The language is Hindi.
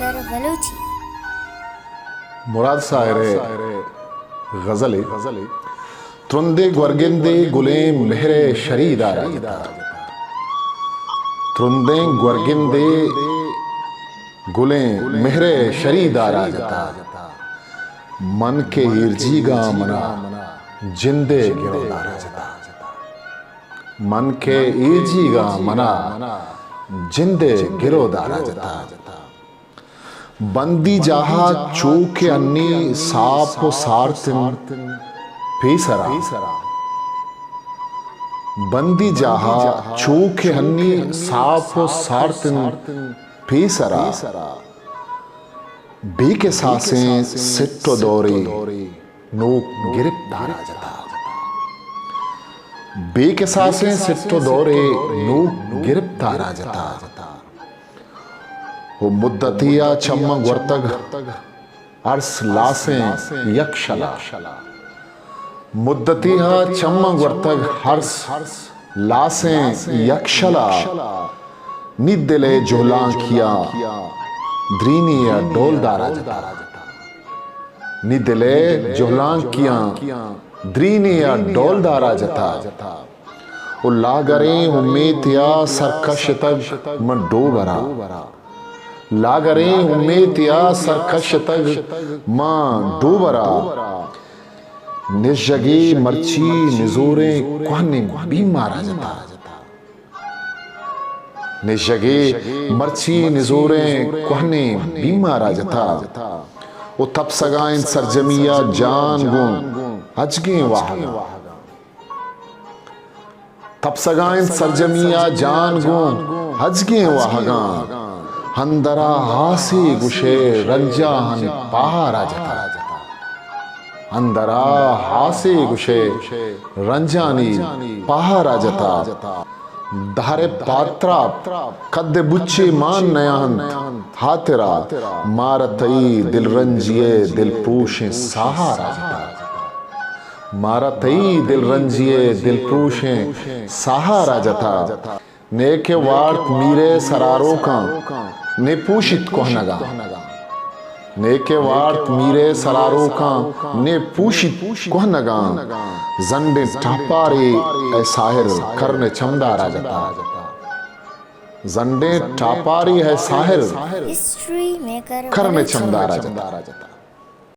मेकर बलूची मुराद शायरे गजली तुरंदे ग्वर्गिंदे गुले मेहरे शरीदा राजता तुरंदे ग्वर्गिंदे गुले मेहरे शरीदा राजता मन के ईर्जीगा मना जिंदे गिरोदा राजता मन के ईर्जीगा मना जिंदे गिरोदा राजता बंदी जहा चूके अन्नी साप सार्तिन फीसरा बंदी जहा चूके अन्नी साप सार्तिन फीसरा बेके सासें सिट्टो दौरी नूक गिरफ्तार जता बेके सासें सिट्टो दौरे नूक गिरफ्तार जता वो मुद्दतिया चम्मक वर्तग अर्स लासें यक्षला मुद्दतिया चम्मक वर्तग हर्स लासें यक्षला निद्दले जोलांकिया द्रीनिया डोलदारा जता निद्दले जोलांकिया द्रीनिया डोलदारा जता वो लागरे उम्मीतिया सरकश तक मन डोबरा लागरे उम्मीतिया सरकश तक मां डूबरा निजगी मर्ची निजोरे कोहने बीमारा जता निजगी मर्ची निजोरे कोहने बीमारा जता वो तब सगाइन सरजमिया जान गुं अजगे वाहगा तब सगाइन सरजमिया जान गुं अजगे वाहगा हंदरा हासी गुशे रंजान पहारा जता अंदरा हासी गुशे रंजानी पहारा जता धारे पात्रा कद्दे बुच्ची मान नयान हातेरा मारतई दिल रंजिए दिल पूशे सहारा जता मारतई दिल रंजिए दिल पूशे सहारा जता नेके वार्त मीरे सरारों का ने पूशित कोहनगा नेके वार्त मीरे सरारों का ने पूशित कोहनगा जंडे टापारे ए साहिर करने चमदारा जता जंडे टापारी है साहिर हिस्ट्री मेकर करने चमदारा जता